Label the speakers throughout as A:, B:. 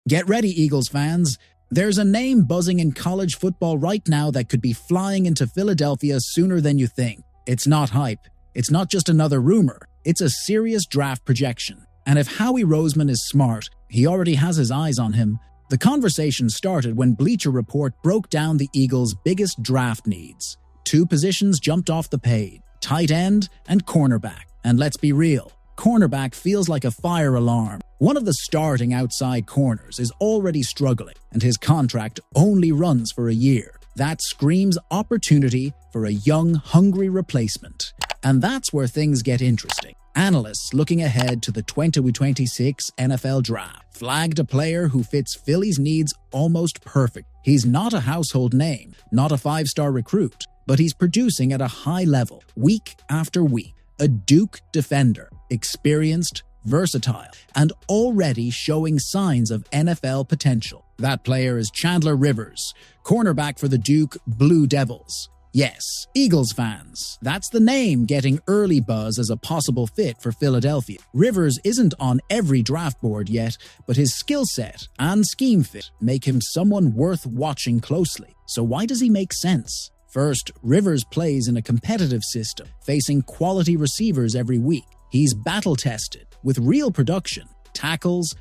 A: Get ready, Eagles fans. There's a name buzzing in college football right now that could be flying into Philadelphia sooner than you think. It's not hype. It's not just another rumor. It's a serious draft projection. And if Howie Roseman is smart, he already has his eyes on him. The conversation started when Bleacher Report broke down the Eagles' biggest draft needs. 2 positions jumped off the page: tight end and cornerback. And let's be real, cornerback feels like a fire alarm. One of the starting outside corners is already struggling, and his contract only runs for a year. That screams opportunity for a young, hungry replacement. And that's where things get interesting. Analysts looking ahead to the 2026 NFL Draft flagged a player who fits Philly's needs almost perfect. He's not a household name, not a 5-star recruit, but he's producing at a high level, week after week. A Duke defender, experienced, versatile, and already showing signs of NFL potential. That player is Chandler Rivers, cornerback for the Duke Blue Devils. Yes, Eagles fans, that's the name getting early buzz as a possible fit for Philadelphia. Rivers isn't on every draft board yet, but his skill set and scheme fit make him someone worth watching closely. So why does he make sense? First, Rivers plays in a competitive system, facing quality receivers every week. He's battle-tested, with real production, tackles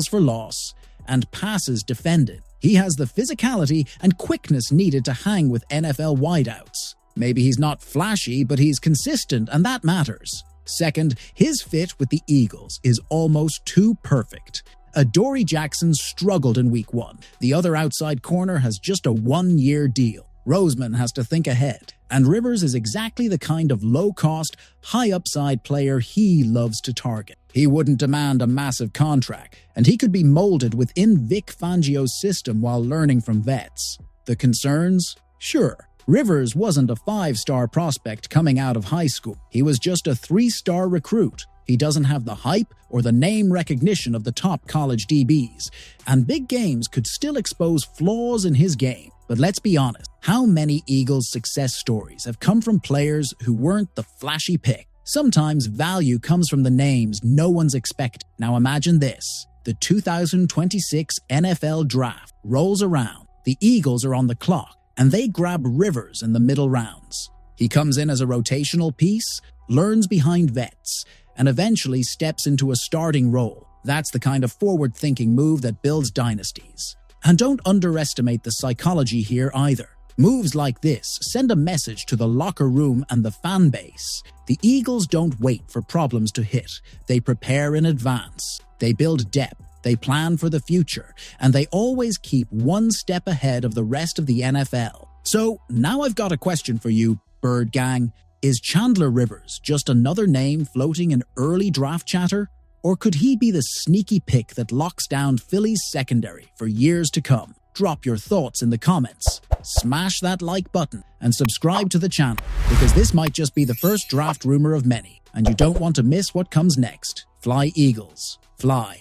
A: for loss, and passes defended. He has the physicality and quickness needed to hang with NFL wideouts. Maybe he's not flashy, but he's consistent, and that matters. Second, his fit with the Eagles is almost too perfect. Adoree Jackson struggled in Week 1. The other outside corner has just a 1-year deal. Roseman has to think ahead, and Rivers is exactly the kind of low-cost, high-upside player he loves to target. He wouldn't demand a massive contract, and he could be molded within Vic Fangio's system while learning from vets. The concerns? Sure, Rivers wasn't a 5-star prospect coming out of high school. He was just a 3-star recruit. He doesn't have the hype or the name recognition of the top college DBs, and big games could still expose flaws in his game. But let's be honest, how many Eagles success stories have come from players who weren't the flashy pick? Sometimes value comes from the names no one's expecting. Now imagine this. The 2026 NFL Draft rolls around. The Eagles are on the clock, and they grab Rivers in the middle rounds. He comes in as a rotational piece, learns behind vets, and eventually steps into a starting role. That's the kind of forward-thinking move that builds dynasties. And don't underestimate the psychology here either. Moves like this send a message to the locker room and the fan base. The Eagles don't wait for problems to hit. They prepare in advance. They build depth. They plan for the future. And they always keep one step ahead of the rest of the NFL. So now I've got a question for you, Bird Gang. Is Chandler Rivers just another name floating in early draft chatter? Or could he be the sneaky pick that locks down Philly's secondary for years to come? Drop your thoughts in the comments. Smash that like button and subscribe to the channel, because this might just be the first draft rumor of many, and you don't want to miss what comes next. Fly, Eagles, fly.